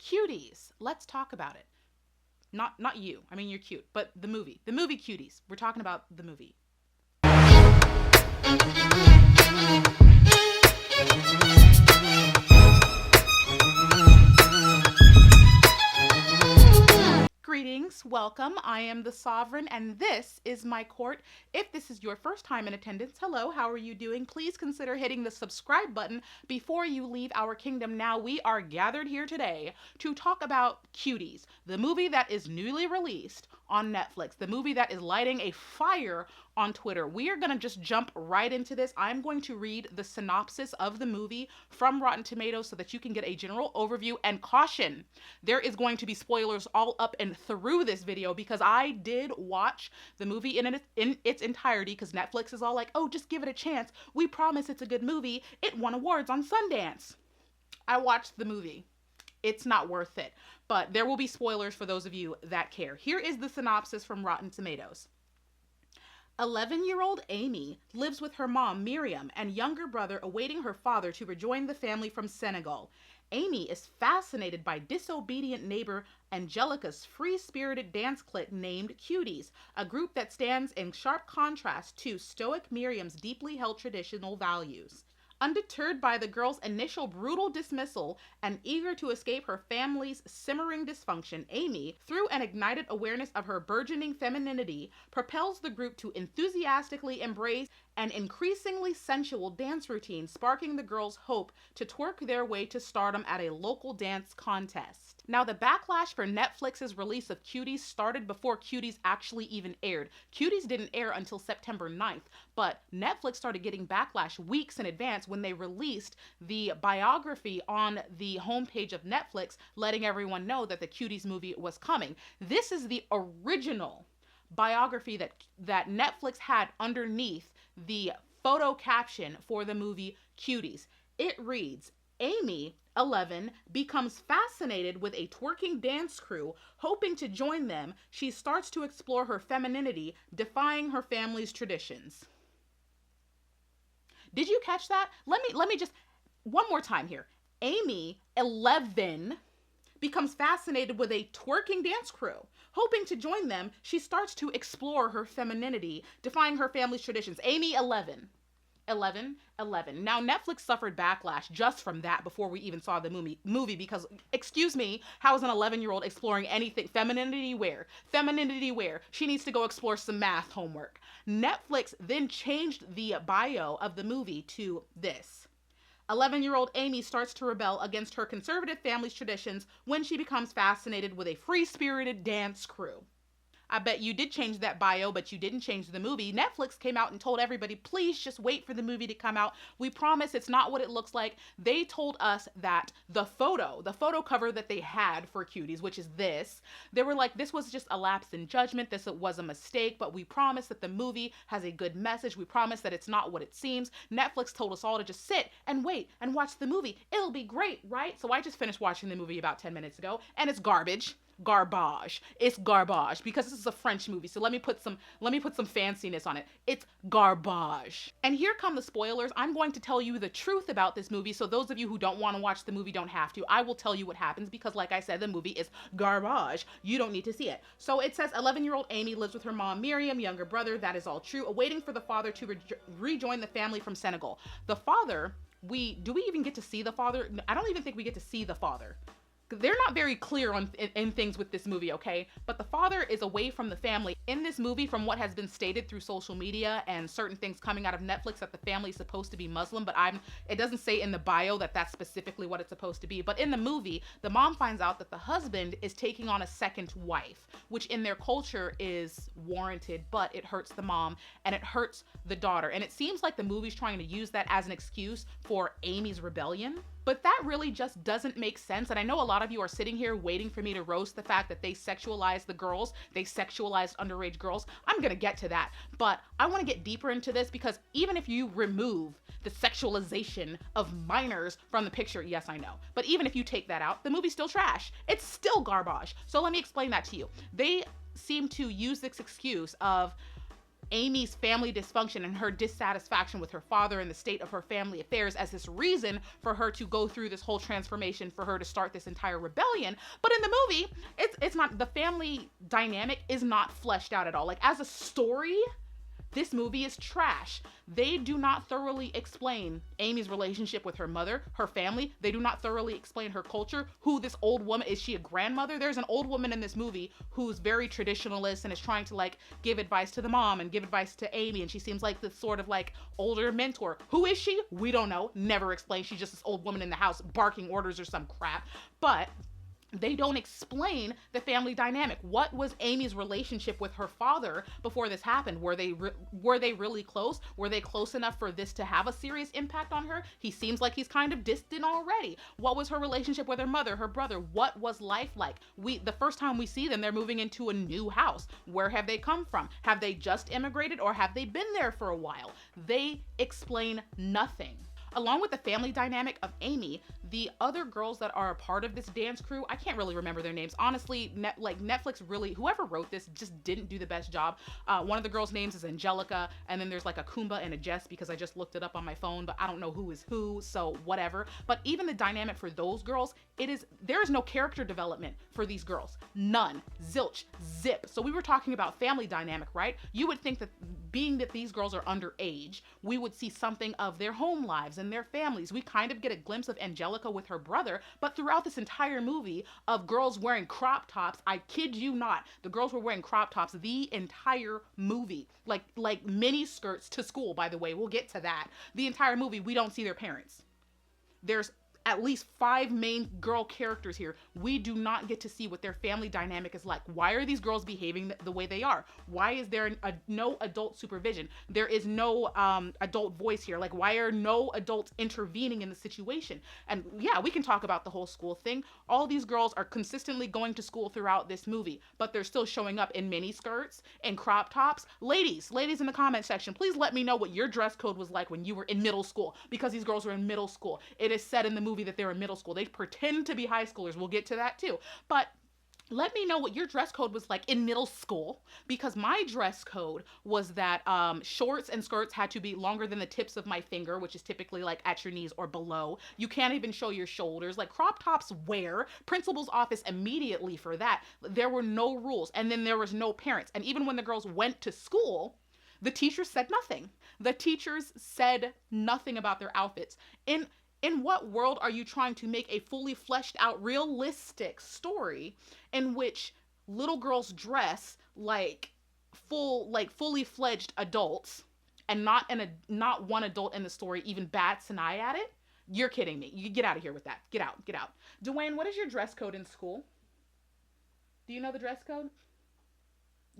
Cuties. Let's talk about it. Not you. I mean, you're cute, but the movie. The movie Cuties. We're talking about the movie. Greetings, welcome. I am the Sovereign, and this is my court. If this is your first time in attendance, hello, how are you doing? Please consider hitting the subscribe button before you leave our kingdom. Now, we are gathered here today to talk about Cuties, the movie that is newly released on Netflix, the movie that is lighting a fire on Twitter. We are going to just jump right into this. I'm going to read the synopsis of the movie from Rotten Tomatoes so that you can get a general overview. And caution, there is going to be spoilers all up and through this video because I did watch the movie in its entirety because Netflix is all like, oh, just give it a chance. We promise it's a good movie. It won awards on Sundance. I watched the movie. It's not worth it. But there will be spoilers for those of you that care. Here is the synopsis from Rotten Tomatoes. 11-year-old Amy lives with her mom, Miriam, and younger brother awaiting her father to rejoin the family from Senegal. Amy is fascinated by disobedient neighbor Angelica's free-spirited dance clique named Cuties, a group that stands in sharp contrast to stoic Miriam's deeply held traditional values. Undeterred by the girl's initial brutal dismissal and eager to escape her family's simmering dysfunction, Amy, through an ignited awareness of her burgeoning femininity, propels the group to enthusiastically embrace an increasingly sensual dance routine, sparking the girls' hope to twerk their way to stardom at a local dance contest. Now, the backlash for Netflix's release of Cuties started before Cuties actually even aired. Cuties didn't air until September 9th, but Netflix started getting backlash weeks in advance when they released the biography on the homepage of Netflix, letting everyone know that the Cuties movie was coming. This is the original biography that Netflix had underneath the photo caption for the movie Cuties. It reads, Amy, 11, becomes fascinated with a twerking dance crew. Hoping to join them, she starts to explore her femininity, defying her family's traditions. Did you catch that? Let me just, one more time here. Amy, 11, becomes fascinated with a twerking dance crew. Hoping to join them, she starts to explore her femininity, defying her family's traditions. Amy, 11. 11. Now, Netflix suffered backlash just from that before we even saw the movie because, excuse me, how is an 11-year-old exploring anything? Femininity where? Femininity where? She needs to go explore some math homework. Netflix then changed the bio of the movie to this. 11-year-old Amy starts to rebel against her conservative family's traditions when she becomes fascinated with a free-spirited dance crew. I bet you did change that bio, but you didn't change the movie. Netflix came out and told everybody, please just wait for the movie to come out. We promise it's not what it looks like. They told us that the photo cover that they had for Cuties, which is this, they were like, this was just a lapse in judgment. This was a mistake, but we promise that the movie has a good message. We promise that it's not what it seems. Netflix told us all to just sit and wait and watch the movie. It'll be great, right? So I just finished watching the movie about 10 minutes ago, and it's garbage. Garbage. It's garbage because this is a French movie. So let me put some fanciness on it. It's garbage. And here come the spoilers. I'm going to tell you the truth about this movie. So those of you who don't want to watch the movie don't have to. I will tell you what happens because, like I said, the movie is garbage. You don't need to see it. So it says 11-year-old Amy lives with her mom, Miriam, younger brother. That is all true. Awaiting for the father to rejoin the family from Senegal. The father, do we even get to see the father? I don't even think we get to see the father. They're not very clear in things with this movie, okay? But the father is away from the family. In this movie, from what has been stated through social media and certain things coming out of Netflix, that the family is supposed to be Muslim, but it doesn't say in the bio that that's specifically what it's supposed to be. But in the movie, the mom finds out that the husband is taking on a second wife, which in their culture is warranted, but it hurts the mom and it hurts the daughter. And it seems like the movie's trying to use that as an excuse for Amy's rebellion. But that really just doesn't make sense. And I know a lot of you are sitting here waiting for me to roast the fact that they sexualized the girls. They sexualized underage girls. I'm going to get to that. But I want to get deeper into this because even if you remove the sexualization of minors from the picture, yes, I know. But even if you take that out, the movie's still trash. It's still garbage. So let me explain that to you. They seem to use this excuse of Amy's family dysfunction and her dissatisfaction with her father and the state of her family affairs as this reason for her to go through this whole transformation, for her to start this entire rebellion. But in the movie, it's not, the family dynamic is not fleshed out at all. Like, as a story, this movie is trash. They do not thoroughly explain Amy's relationship with her mother, her family. They do not thoroughly explain her culture, who this old woman, is she a grandmother? There's an old woman in this movie who's very traditionalist and is trying to like give advice to the mom and give advice to Amy, and she seems like this sort of like older mentor. Who is she? We don't know. Never explained. She's just this old woman in the house barking orders or some crap. But they don't explain the family dynamic. What was Amy's relationship with her father before this happened? Were they really close? Were they close enough for this to have a serious impact on her? He seems like he's kind of distant already. What was her relationship with her mother, her brother? What was life like? The first time we see them, they're moving into a new house. Where have they come from? Have they just immigrated, or have they been there for a while? They explain nothing. Along with the family dynamic of Amy, the other girls that are a part of this dance crew, I can't really remember their names. Honestly, Netflix really, whoever wrote this just didn't do the best job. One of the girls' names is Angelica, and then there's like a Kumba and a Jess, because I just looked it up on my phone, but I don't know who is who, so whatever. But even the dynamic for those girls, there is no character development for these girls. None. Zilch. Zip. So we were talking about family dynamic, right? You would think that being that these girls are underage, we would see something of their home lives and their families. We kind of get a glimpse of Angelica with her brother, but throughout this entire movie of girls wearing crop tops, I kid you not, the girls were wearing crop tops the entire movie. Like mini skirts to school, by the way. We'll get to that. The entire movie, we don't see their parents. There's at least 5 main girl characters here. We do not get to see what their family dynamic is like. Why are these girls behaving the way they are? Why is there no adult supervision? There is no adult voice here. Like, why are no adults intervening in the situation? And yeah, we can talk about the whole school thing. All these girls are consistently going to school throughout this movie, but they're still showing up in mini skirts and crop tops. Ladies in the comment section, please let me know what your dress code was like when you were in middle school, because these girls were in middle school. It is said in the movie that they're in middle school. They pretend to be high schoolers. We'll get to that too. But let me know what your dress code was like in middle school, because my dress code was that shorts and skirts had to be longer than the tips of my finger, which is typically like at your knees or below. You can't even show your shoulders. Like, crop tops wear. Principal's office immediately for that. There were no rules. And then there was no parents. And even when the girls went to school, the teachers said nothing. The teachers said nothing about their outfits. In what world are you trying to make a fully fleshed out, realistic story in which little girls dress like fully fledged adults, and not one adult in the story even bats an eye at it? You're kidding me. You get out of here with that. Get out. Dwayne, what is your dress code in school? Do you know the dress code?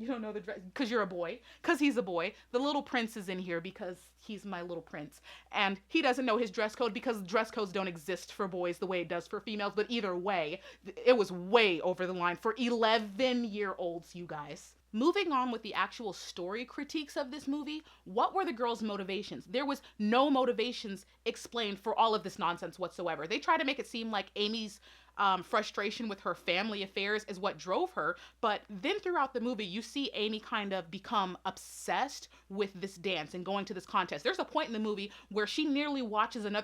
You don't know the dress, because you're a boy, because he's a boy. The little prince is in here because he's my little prince. And he doesn't know his dress code because dress codes don't exist for boys the way it does for females. But either way, it was way over the line for 11-year-olds, you guys. Moving on with the actual story critiques of this movie, what were the girls' motivations? There was no motivations explained for all of this nonsense whatsoever. They try to make it seem like Amy's frustration with her family affairs is what drove her, but then throughout the movie you see Amy kind of become obsessed with this dance and going to this contest. There's a point in the movie where she nearly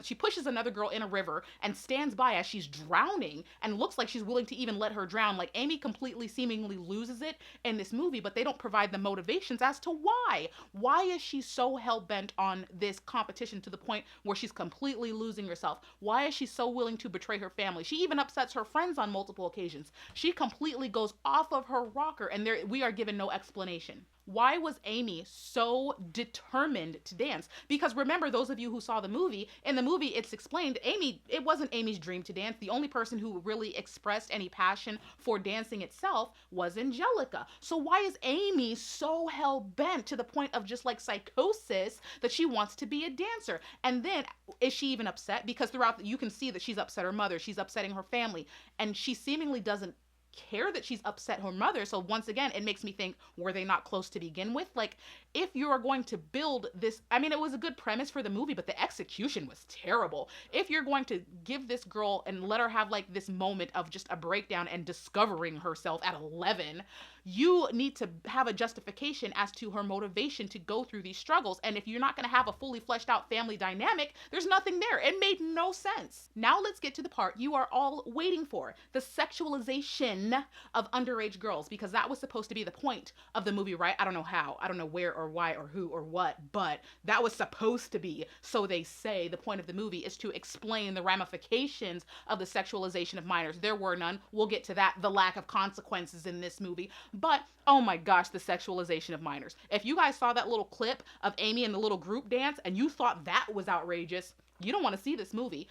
she pushes another girl in a river and stands by as she's drowning and looks like she's willing to even let her drown. Like, Amy completely seemingly loses it in this movie, but they don't provide the motivations as to why. Why is she so hell-bent on this competition to the point where she's completely losing herself? Why is she so willing to betray her family? She even upsets her friends on multiple occasions. She completely goes off of her rocker, and we are given no explanation. Why was Amy so determined to dance? Because remember, those of you who saw the movie, in the movie it's explained, it wasn't Amy's dream to dance. The only person who really expressed any passion for dancing itself was Angelica. So why is Amy so hell-bent to the point of just like psychosis that she wants to be a dancer? And then, is she even upset? Because throughout, you can see that she's upset her mother, she's upsetting her family, and she seemingly doesn't care that she's upset her mother. So once again, it makes me think, were they not close to begin with? Like, if you are going to build this, I mean, it was a good premise for the movie, but the execution was terrible. If you're going to give this girl and let her have like this moment of just a breakdown and discovering herself at 11, you need to have a justification as to her motivation to go through these struggles. And if you're not going to have a fully fleshed out family dynamic, there's nothing there. It made no sense. Now let's get to the part you are all waiting for, the sexualization of underage girls, because that was supposed to be the point of the movie, right? I don't know how, I don't know where or why or who or what, but that was supposed to be, so they say, the point of the movie is to explain the ramifications of the sexualization of minors. There were none. We'll get to that, the lack of consequences in this movie. But oh my gosh, the sexualization of minors. If you guys saw that little clip of Amy and the little group dance and you thought that was outrageous, you don't want to see this movie.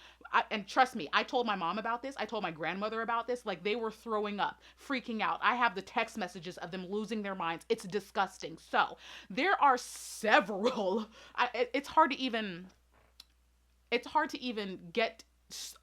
And trust me, I told my mom about this. I told my grandmother about this. Like, they were throwing up, freaking out. I have the text messages of them losing their minds. It's disgusting. So there are several. It's hard to even get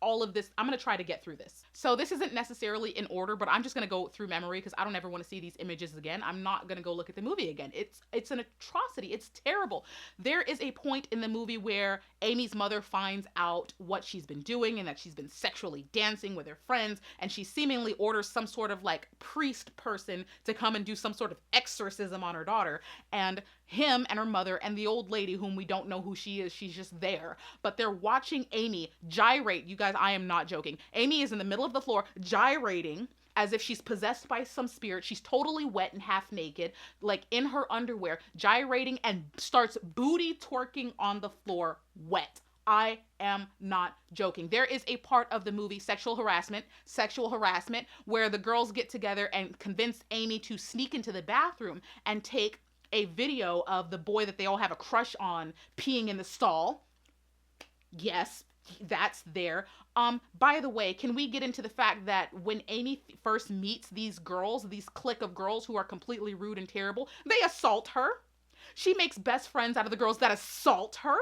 all of this. I'm going to try to get through this. So this isn't necessarily in order, but I'm just going to go through memory because I don't ever want to see these images again. I'm not going to go look at the movie again. It's an atrocity. It's terrible. There is a point in the movie where Amy's mother finds out what she's been doing and that she's been sexually dancing with her friends, and she seemingly orders some sort of like priest person to come and do some sort of exorcism on her daughter, and him and her mother and the old lady, whom we don't know who she is, she's just there, but they're watching Amy gyrate. You guys, I am not joking. Amy is in the middle of the floor gyrating as if she's possessed by some spirit. She's totally wet and half naked, like in her underwear, gyrating, and starts booty twerking on the floor wet. I am not joking. There is a part of the movie, sexual harassment, where the girls get together and convince Amy to sneak into the bathroom and take a video of the boy that they all have a crush on peeing in the stall. Yes, that's there. By the way, can we get into the fact that when Amy first meets these girls, these clique of girls who are completely rude and terrible, they assault her. She makes best friends out of the girls that assault her.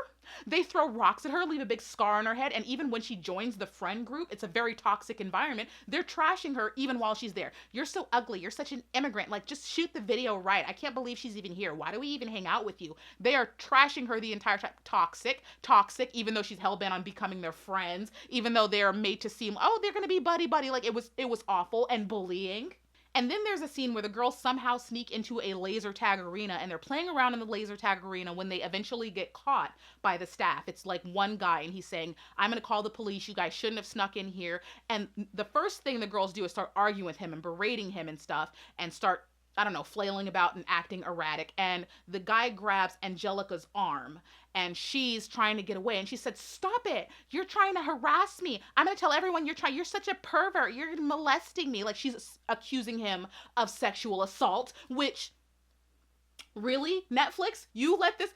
They throw rocks at her, leave a big scar on her head, and even when she joins the friend group, it's a very toxic environment. They're trashing her even while she's there. You're so ugly. You're such an immigrant. Like, just shoot the video right. I can't believe she's even here. Why do we even hang out with you? They are trashing her the entire time. Toxic, even though she's hell-bent on becoming their friends, even though they're made to seem, oh, they're gonna be buddy-buddy. Like, it was awful, and bullying. And then there's a scene where the girls somehow sneak into a laser tag arena, and they're playing around in the laser tag arena when they eventually get caught by the staff. It's like one guy, and he's saying, I'm going to call the police. You guys shouldn't have snuck in here. And the first thing the girls do is start arguing with him and berating him and stuff, and start, I don't know, flailing about and acting erratic. And the guy grabs Angelica's arm, and she's trying to get away. And she said, stop it. You're trying to harass me. I'm going to tell everyone you're such a pervert. You're molesting me. Like, she's accusing him of sexual assault, which, really? Netflix? You let this...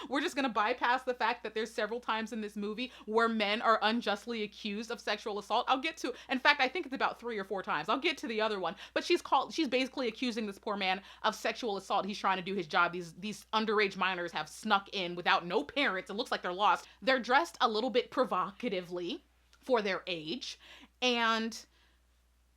We're just going to bypass the fact that there's several times in this movie where men are unjustly accused of sexual assault. I'll get to, in fact, I think it's about 3 or 4 times. I'll get to the other one, but she's basically accusing this poor man of sexual assault. He's trying to do his job. These underage minors have snuck in without no parents. It looks like they're lost. They're dressed a little bit provocatively for their age, and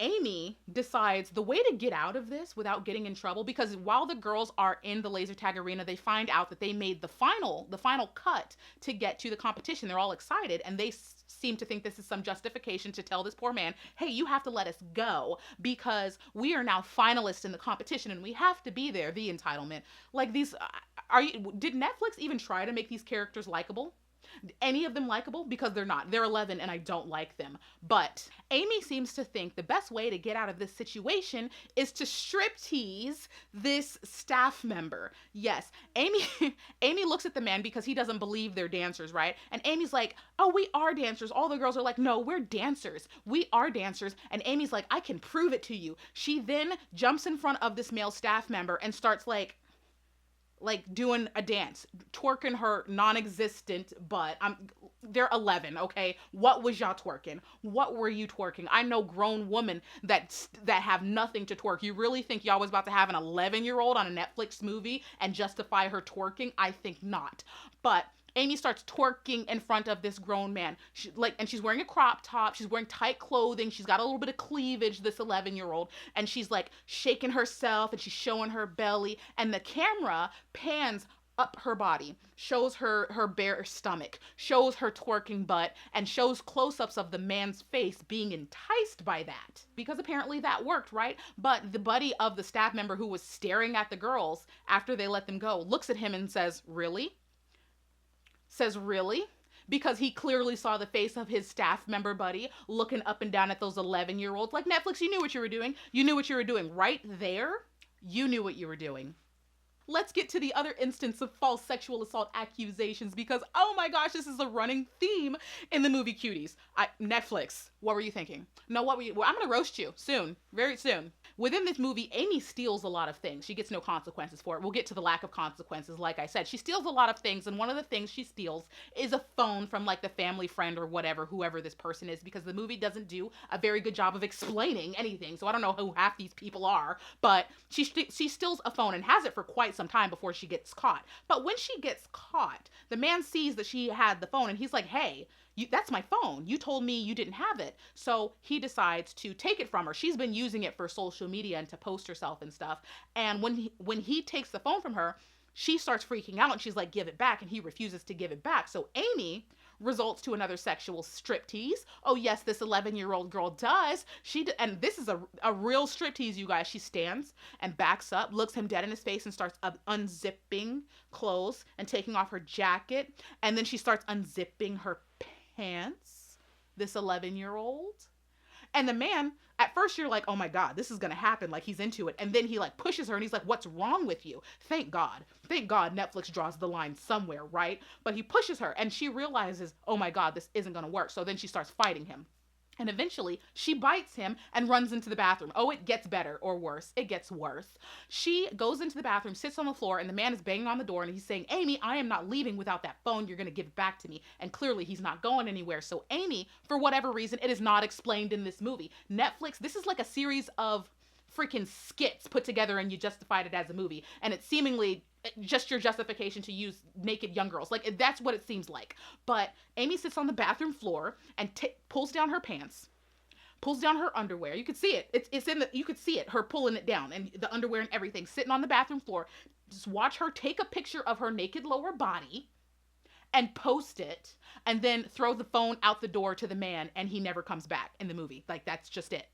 Amy decides the way to get out of this without getting in trouble, because while the girls are in the laser tag arena, they find out that they made the final cut to get to the competition. They're all excited, and they seem to think this is some justification to tell this poor man, hey, you have to let us go because we are now finalists in the competition and we have to be there. The entitlement. Like, these, did Netflix even try to make these characters likable? Any of them likable? Because they're not. They're 11 and I don't like them. But Amy seems to think the best way to get out of this situation is to striptease this staff member. Yes, Amy looks at the man because he doesn't believe they're dancers, right? And Amy's like, oh, we are dancers. All the girls are like, no, we're dancers. We are dancers. And Amy's like, I can prove it to you. She then jumps in front of this male staff member and starts like doing a dance, twerking her non-existent butt. They're 11, okay? What was y'all twerking? What were you twerking? I know grown women that have nothing to twerk. You really think y'all was about to have an 11-year-old on a Netflix movie and justify her twerking? I think not. But Amy starts twerking in front of this grown man. And she's wearing a crop top. She's wearing tight clothing. She's got a little bit of cleavage, this 11-year-old. And she's like shaking herself and she's showing her belly. And the camera pans up her body, shows her bare stomach, shows her twerking butt, and shows close-ups of the man's face being enticed by that. Because apparently that worked, right? But the buddy of the staff member who was staring at the girls after they let them go looks at him and says, really? Says, really? Because he clearly saw the face of his staff member buddy looking up and down at those 11-year-olds. Like, Netflix, you knew what you were doing. You knew what you were doing right there. You knew what you were doing. Let's get to the other instance of false sexual assault accusations because, oh my gosh, this is a running theme in the movie Cuties. Netflix, what were you thinking? No, what were you? Well, I'm going to roast you soon, very soon. Within this movie, Amy steals a lot of things. She gets no consequences for it. We'll get to the lack of consequences, like I said. She steals a lot of things, and one of the things she steals is a phone from like the family friend or whatever, whoever this person is, because the movie doesn't do a very good job of explaining anything. So I don't know who half these people are, but she steals a phone and has it for quite some time before she gets caught. But when she gets caught, the man sees that she had the phone, and he's like, hey, that's my phone. You told me you didn't have it. So he decides to take it from her. She's been using it for social media and to post herself and stuff. And when he takes the phone from her, she starts freaking out and she's like, give it back. And he refuses to give it back. So Amy results to another sexual striptease. Oh yes, this 11-year-old girl does. And this is a real striptease, you guys. She stands and backs up, looks him dead in his face and starts unzipping clothes and taking off her jacket. And then she starts unzipping her pants, this 11-year-old. And the man, at first you're like, oh my God, this is gonna happen, like he's into it. And then he like pushes her and he's like, what's wrong with you? Thank God Netflix draws the line somewhere, right? But he pushes her and she realizes, oh my God, this isn't gonna work. So then she starts fighting him. And eventually she bites him and runs into the bathroom. Oh, it gets better or worse. It gets worse. She goes into the bathroom, sits on the floor, and the man is banging on the door and he's saying, Amy, I am not leaving without that phone. You're going to give it back to me. And clearly he's not going anywhere. So Amy, for whatever reason, it is not explained in this movie. Netflix, this is like a series of freaking skits put together and you justified it as a movie. And it's seemingly just your justification to use naked young girls. Like, that's what it seems like. But Amy sits on the bathroom floor and pulls down her pants, pulls down her underwear. You could see it. You could see it, her pulling it down and the underwear and everything, sitting on the bathroom floor. Just watch her take a picture of her naked lower body and post it and then throw the phone out the door to the man and he never comes back in the movie. Like, that's just it.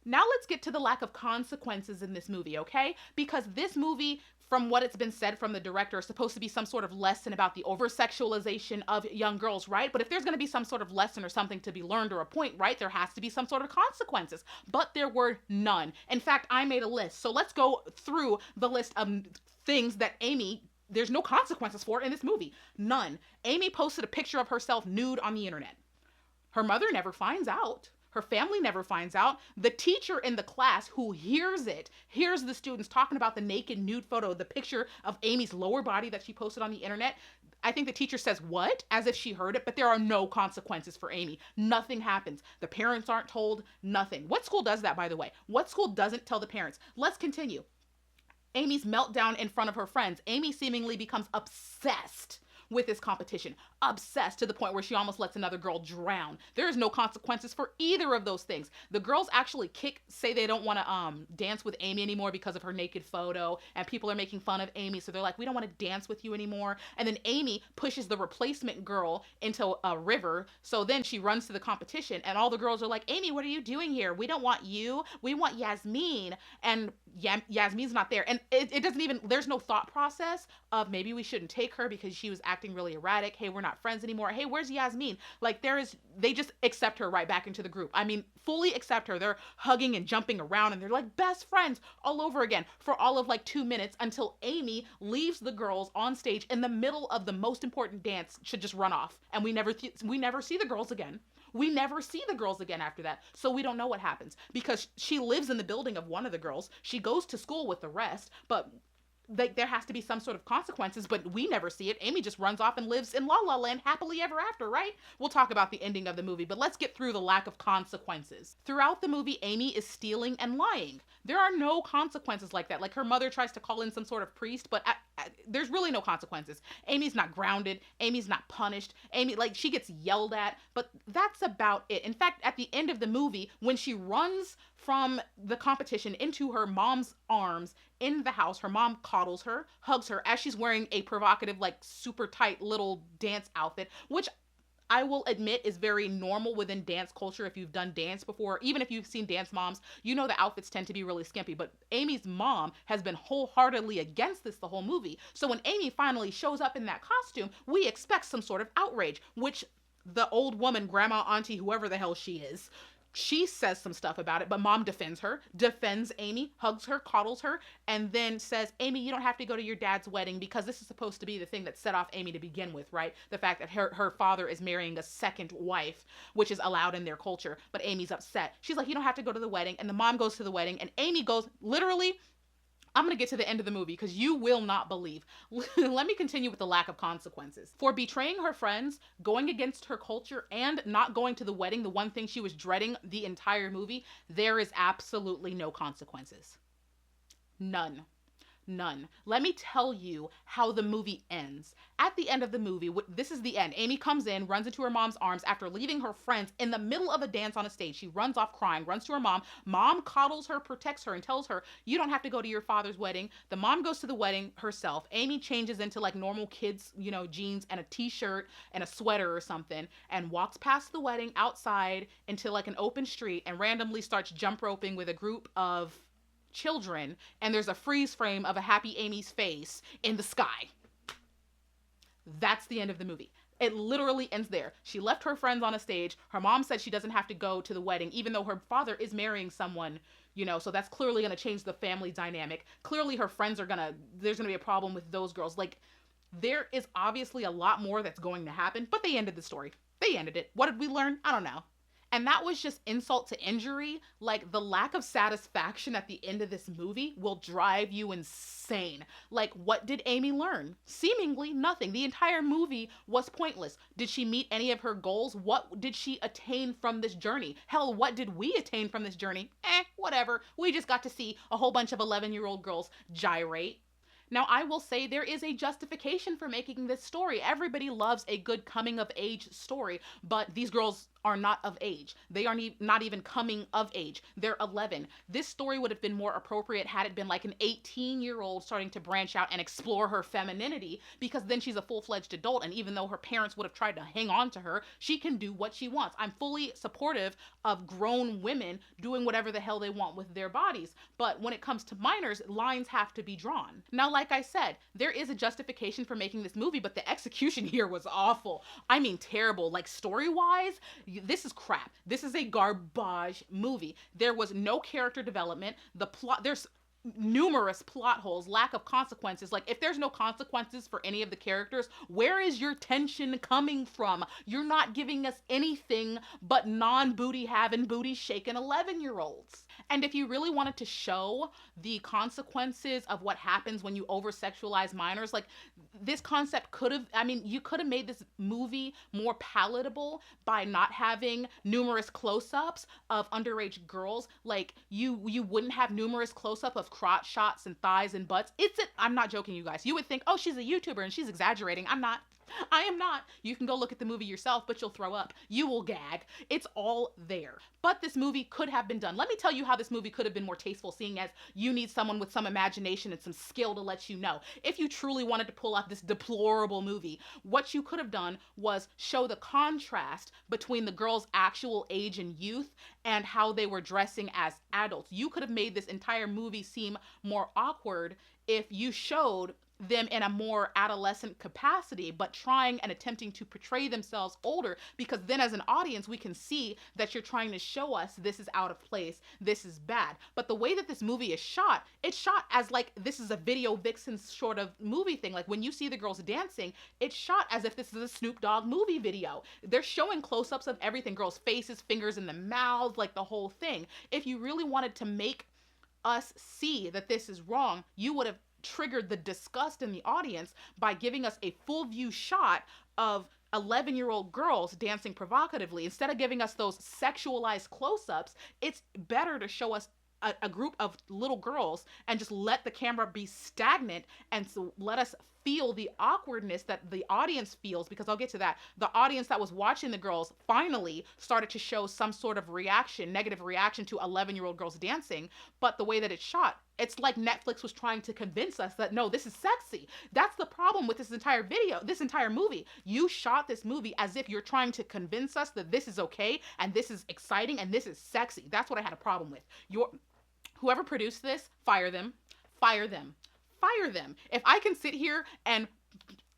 Now let's get to the lack of consequences in this movie, okay? Because this movie, from what it's been said from the director, is supposed to be some sort of lesson about the over-sexualization of young girls, right? But if there's going to be some sort of lesson or something to be learned or a point, right, there has to be some sort of consequences. But there were none. In fact, I made a list. So let's go through the list of things that there's no consequences for in this movie. None. Amy posted a picture of herself nude on the internet. Her mother never finds out. Her family never finds out. The teacher in the class who hears the students talking about the naked nude photo, the picture of Amy's lower body that she posted on the internet. I think the teacher says, what? As if she heard it, but there are no consequences for Amy. Nothing happens. The parents aren't told, nothing. What school does that, by the way? What school doesn't tell the parents? Let's continue. Amy's meltdown in front of her friends. Amy seemingly becomes obsessed with this competition, obsessed to the point where she almost lets another girl drown. There is no consequences for either of those things. The girls actually say they don't want to dance with Amy anymore because of her naked photo, and people are making fun of Amy, so they're like, we don't want to dance with you anymore. And then Amy pushes the replacement girl into a river, so then she runs to the competition, and all the girls are like, Amy, what are you doing here? We don't want you. We want Yasmin. And Yasmin's not there. And it doesn't even, there's no thought process of maybe we shouldn't take her because she was acting really erratic. Hey, we're not friends anymore. Hey, where's Yasmin? Like, they just accept her right back into the group. I mean, fully accept her. They're hugging and jumping around and they're like best friends all over again for all of like 2 minutes until Amy leaves the girls on stage in the middle of the most important dance, should just run off. And we never see the girls again. We never see the girls again after that. So we don't know what happens because she lives in the building of one of the girls. She goes to school with the rest, but there has to be some sort of consequences, but we never see it. Amy just runs off and lives in La La Land happily ever after, right? We'll talk about the ending of the movie, but let's get through the lack of consequences. Throughout the movie, Amy is stealing and lying. There are no consequences like that. Like, her mother tries to call in some sort of priest, but there's really no consequences. Amy's not grounded. Amy's not punished. Amy, like, she gets yelled at, but that's about it. In fact, at the end of the movie, when she runs from the competition into her mom's arms in the house, her mom coddles her, hugs her as she's wearing a provocative, like, super tight little dance outfit, which I will admit is very normal within dance culture. If you've done dance before, even if you've seen Dance Moms, you know the outfits tend to be really skimpy. But Amy's mom has been wholeheartedly against this the whole movie. So when Amy finally shows up in that costume, we expect some sort of outrage, which the old woman, grandma, auntie, whoever the hell she is, she says some stuff about it, but mom defends her, defends Amy, hugs her, coddles her, and then says, Amy, you don't have to go to your dad's wedding because this is supposed to be the thing that set off Amy to begin with, right? The fact that her father is marrying a second wife, which is allowed in their culture, but Amy's upset. She's like, you don't have to go to the wedding, and the mom goes to the wedding, and Amy goes, literally, I'm going to get to the end of the movie because you will not believe. Let me continue with the lack of consequences. For betraying her friends, going against her culture, and not going to the wedding, the one thing she was dreading the entire movie, there is absolutely no consequences. None. None. Let me tell you how the movie ends. At the end of the movie, this is the end. Amy comes in, runs into her mom's arms after leaving her friends in the middle of a dance on a stage. She runs off crying, runs to her mom. Mom coddles her, protects her, and tells her, you don't have to go to your father's wedding. The mom goes to the wedding herself. Amy changes into like normal kids, jeans and a t-shirt and a sweater or something, and walks past the wedding outside into like an open street and randomly starts jump roping with a group of children, and there's a freeze frame of a happy Amy's face in the sky. That's the end of the movie. It literally ends there. She left her friends on a stage. Her mom said she doesn't have to go to the wedding, even though her father is marrying someone, so that's clearly going to change the family dynamic. Clearly her friends there's going to be a problem with those girls. Like, there is obviously a lot more that's going to happen, but they ended the story. They ended it. What did we learn? I don't know. And that was just insult to injury. Like, the lack of satisfaction at the end of this movie will drive you insane. Like, what did Amy learn? Seemingly nothing. The entire movie was pointless. Did she meet any of her goals? What did she attain from this journey? Hell, what did we attain from this journey? Whatever. We just got to see a whole bunch of 11-year-old girls gyrate. Now, I will say there is a justification for making this story. Everybody loves a good coming of age story, but these girls are not of age. They are not even coming of age. They're 11. This story would have been more appropriate had it been like an 18-year-old starting to branch out and explore her femininity, because then she's a full-fledged adult, and even though her parents would have tried to hang on to her, she can do what she wants. I'm fully supportive of grown women doing whatever the hell they want with their bodies, but when it comes to minors, lines have to be drawn. Now, like I said, there is a justification for making this movie, but the execution here was awful. I mean, terrible. Like, story-wise, this is crap. This is a garbage movie. There was no character development. The plot, there's numerous plot holes, lack of consequences. Like, if there's no consequences for any of the characters, where is your tension coming from? You're not giving us anything but non-booty having, booty shaking 11-year-olds. And if you really wanted to show the consequences of what happens when you over-sexualize minors, like, this concept you could have made this movie more palatable by not having numerous close-ups of underage girls. Like, you wouldn't have numerous close-up of crotch shots and thighs and butts. I'm not joking, you guys. You would think, oh, she's a YouTuber and she's exaggerating. I am not. You can go look at the movie yourself, but you'll throw up. You will gag. It's all there. But this movie could have been done. Let me tell you how this movie could have been more tasteful, seeing as you need someone with some imagination and some skill to let you know. If you truly wanted to pull out this deplorable movie, what you could have done was show the contrast between the girls' actual age and youth and how they were dressing as adults. You could have made this entire movie seem more awkward if you showed them in a more adolescent capacity, but trying and attempting to portray themselves older, because then as an audience, we can see that you're trying to show us this is out of place, this is bad. But the way that this movie is shot, it's shot as like this is a video vixen sort of movie thing. Like, when you see the girls dancing, it's shot as if this is a Snoop Dogg movie video. They're showing close-ups of everything, girls' faces, fingers in the mouth, like the whole thing. If you really wanted to make us see that this is wrong, you would have triggered the disgust in the audience by giving us a full view shot of 11-year-old girls dancing provocatively. Instead of giving us those sexualized close-ups, it's better to show us a group of little girls and just let the camera be stagnant and so let us feel the awkwardness that the audience feels, because I'll get to that. The audience that was watching the girls finally started to show some sort of reaction, negative reaction to 11-year-old girls dancing, but the way that it's shot, it's like Netflix was trying to convince us that no, this is sexy. That's the problem with this entire video, this entire movie. You shot this movie as if you're trying to convince us that this is okay and this is exciting and this is sexy. That's what I had a problem with. Whoever produced this, fire them, fire them, fire them. If I can sit here and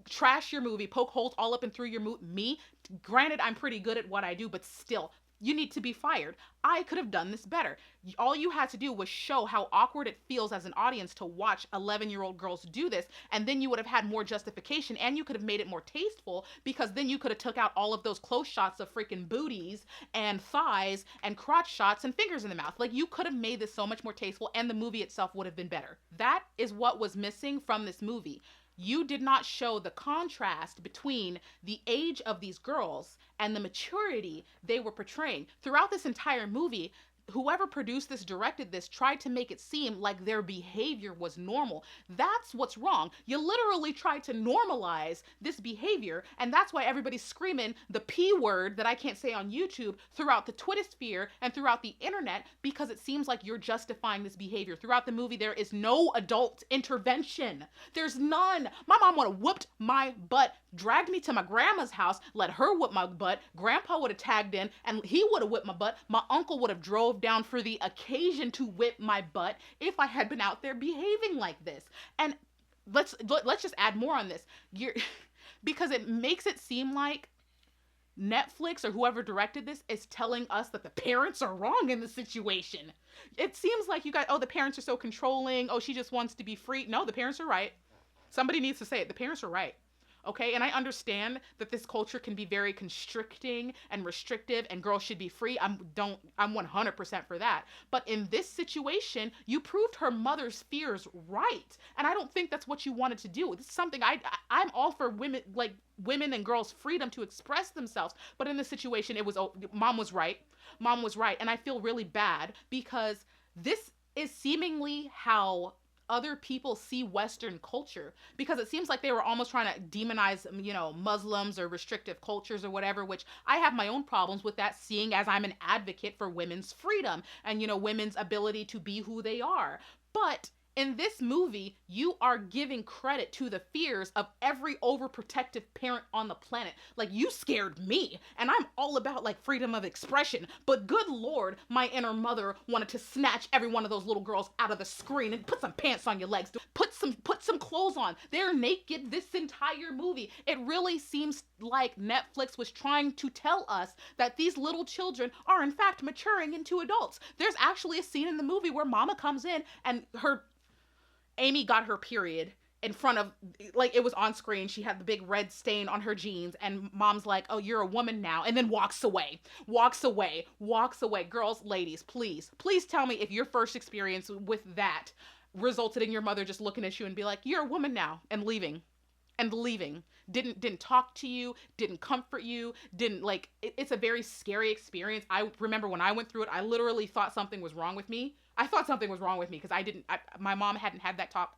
trash your movie, poke holes all up and through your me, granted, I'm pretty good at what I do, but still, you need to be fired. I could have done this better. All you had to do was show how awkward it feels as an audience to watch 11-year-old girls do this, and then you would have had more justification, and you could have made it more tasteful, because then you could have took out all of those close shots of freaking booties and thighs and crotch shots and fingers in the mouth. Like, you could have made this so much more tasteful, and the movie itself would have been better. That is what was missing from this movie. You did not show the contrast between the age of these girls and the maturity they were portraying. Throughout this entire movie, whoever produced this, directed this, tried to make it seem like their behavior was normal. That's what's wrong. You literally tried to normalize this behavior, and that's why everybody's screaming the P word that I can't say on YouTube throughout the Twitter sphere and throughout the internet, because it seems like you're justifying this behavior. Throughout the movie, there is no adult intervention. There's none. My mom would have whooped my butt, dragged me to my grandma's house, let her whip my butt. Grandpa would have tagged in and he would have whipped my butt. My uncle would have drove down for the occasion to whip my butt if I had been out there behaving like this. And let's just add more on this. Because it makes it seem like Netflix or whoever directed this is telling us that the parents are wrong in the situation. It seems like you guys, oh, the parents are so controlling. Oh, she just wants to be free. No, the parents are right. Somebody needs to say it. The parents are right. Okay, and I understand that this culture can be very constricting and restrictive, and girls should be free. I'm 100% for that. But in this situation, you proved her mother's fears right, and I don't think that's what you wanted to do. This is something I'm all for women and girls' freedom to express themselves. But in this situation, mom was right. Mom was right, and I feel really bad because this is seemingly how other people see Western culture, because it seems like they were almost trying to demonize, Muslims or restrictive cultures or whatever, which I have my own problems with that, seeing as I'm an advocate for women's freedom and, women's ability to be who they are. But in this movie, you are giving credit to the fears of every overprotective parent on the planet. Like, you scared me, and I'm all about freedom of expression, but good Lord, my inner mother wanted to snatch every one of those little girls out of the screen and put some pants on your legs, put some clothes on. They're naked this entire movie. It really seems like Netflix was trying to tell us that these little children are in fact maturing into adults. There's actually a scene in the movie where mama comes in and Amy got her period in front of, it was on screen. She had the big red stain on her jeans, and mom's like, oh, you're a woman now, and then walks away. Girls, ladies, please tell me if your first experience with that resulted in your mother just looking at you and be like, you're a woman now, and leaving. Didn't talk to you, didn't comfort you, it's a very scary experience. I remember when I went through it, I literally thought something was wrong with me. Because my mom hadn't had that talk.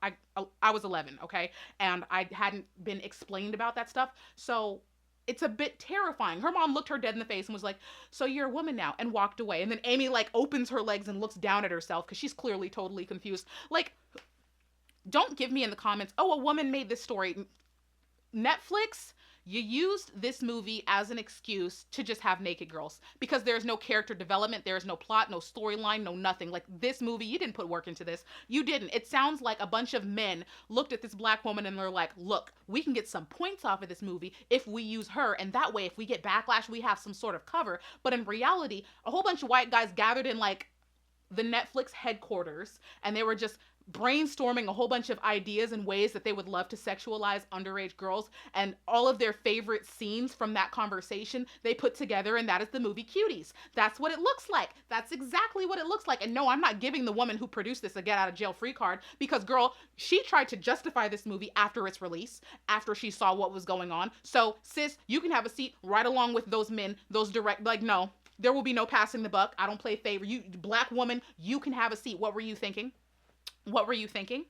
I was 11, okay? And I hadn't been explained about that stuff. So it's a bit terrifying. Her mom looked her dead in the face and was like, so you're a woman now, and walked away. And then Amy opens her legs and looks down at herself because she's clearly totally confused. Don't give me in the comments, oh, a woman made this story. Netflix, you used this movie as an excuse to just have naked girls, because there's no character development, there's no plot, no storyline, no nothing. This movie, you didn't put work into this. You didn't. It sounds like a bunch of men looked at this black woman and they're like, look, we can get some points off of this movie if we use her, and that way if we get backlash, we have some sort of cover. But in reality, a whole bunch of white guys gathered in the Netflix headquarters, and they were just brainstorming a whole bunch of ideas and ways that they would love to sexualize underage girls, and all of their favorite scenes from that conversation they put together, and that is the movie Cuties. That's what it looks like. That's exactly what it looks like. And no, I'm not giving the woman who produced this a get out of jail free card, because girl, she tried to justify this movie after its release, after she saw what was going on. So sis, you can have a seat right along with those men, those no. There will be no passing the buck. I don't play favor. You, black woman, you can have a seat. What were you thinking? What were you thinking?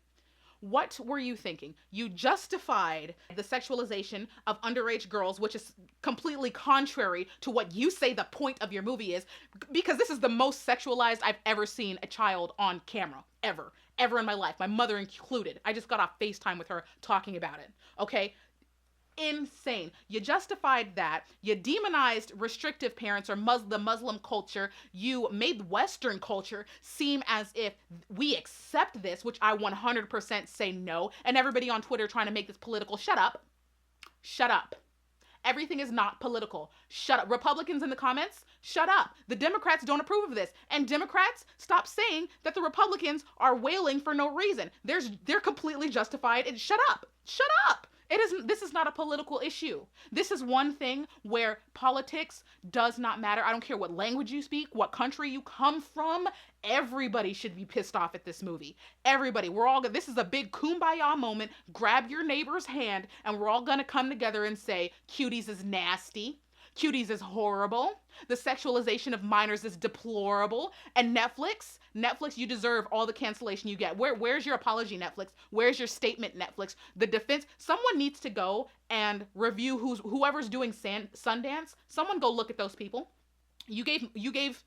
What were you thinking? You justified the sexualization of underage girls, which is completely contrary to what you say the point of your movie is, because this is the most sexualized I've ever seen a child on camera, ever. Ever in my life, my mother included. I just got off FaceTime with her talking about it, okay? Insane. You justified that. You demonized restrictive parents or the Muslim culture. You made Western culture seem as if we accept this, which I 100% say no. And everybody on Twitter trying to make this political. Shut up. Shut up. Everything is not political. Shut up. Republicans in the comments, shut up. The Democrats don't approve of this. And Democrats, stop saying that the Republicans are wailing for no reason. They're completely justified. And shut up. Shut up. This is not a political issue. This is one thing where politics does not matter. I don't care what language you speak, what country you come from. Everybody should be pissed off at this movie. Everybody. This is a big kumbaya moment. Grab your neighbor's hand and we're all gonna come together and say, Cuties is nasty. Cuties is horrible. The sexualization of minors is deplorable. And Netflix, you deserve all the cancellation you get. Where's your apology, Netflix? Where's your statement, Netflix? The defense, someone needs to go and review whoever's doing Sundance. Someone go look at those people. You gave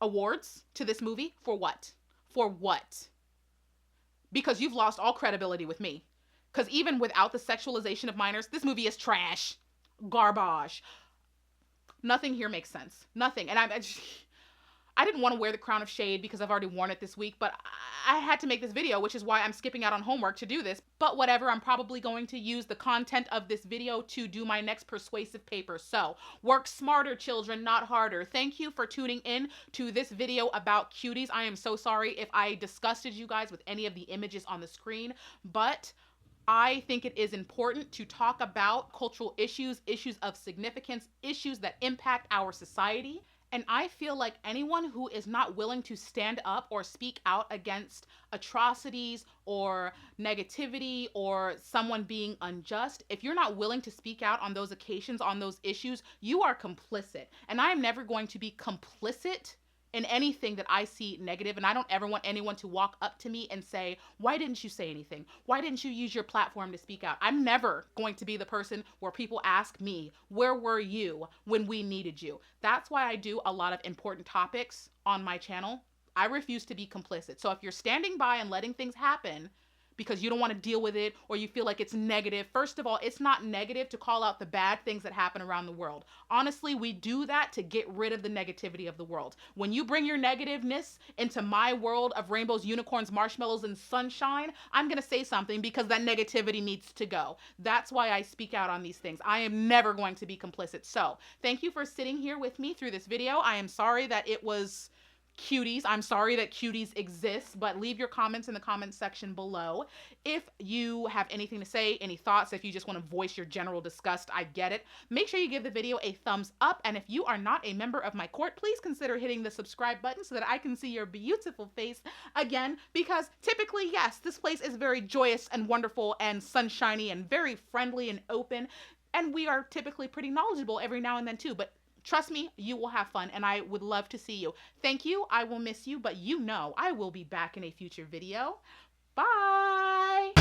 awards to this movie for what? For what? Because you've lost all credibility with me. Because even without the sexualization of minors, this movie is trash. Garbage. Nothing here makes sense. Nothing. And I didn't want to wear the crown of shade because I've already worn it this week, but I had to make this video, which is why I'm skipping out on homework to do this. But whatever, I'm probably going to use the content of this video to do my next persuasive paper. So work smarter, children, not harder. Thank you for tuning in to this video about Cuties. I am so sorry if I disgusted you guys with any of the images on the screen, but I think it is important to talk about cultural issues, issues of significance, issues that impact our society. And I feel like anyone who is not willing to stand up or speak out against atrocities or negativity or someone being unjust, if you're not willing to speak out on those occasions, on those issues, you are complicit. And I am never going to be complicit in anything that I see negative, and I don't ever want anyone to walk up to me and say, why didn't you say anything? Why didn't you use your platform to speak out? I'm never going to be the person where people ask me, where were you when we needed you? That's why I do a lot of important topics on my channel. I refuse to be complicit. So if you're standing by and letting things happen because you don't want to deal with it or you feel like it's negative, first of all, it's not negative to call out the bad things that happen around the world. Honestly, we do that to get rid of the negativity of the world. When you bring your negativeness into my world of rainbows, unicorns, marshmallows, and sunshine, I'm going to say something because that negativity needs to go. That's why I speak out on these things. I am never going to be complicit. So thank you for sitting here with me through this video. I am sorry that it was Cuties. I'm sorry that Cuties exists, but leave your comments in the comments section below. If you have anything to say, any thoughts, if you just want to voice your general disgust, I get it. Make sure you give the video a thumbs up, and if you are not a member of my court, please consider hitting the subscribe button so that I can see your beautiful face again, because typically, yes, this place is very joyous and wonderful and sunshiny and very friendly and open, and we are typically pretty knowledgeable every now and then too, but trust me, you will have fun, and I would love to see you. Thank you. I will miss you, but you know I will be back in a future video. Bye!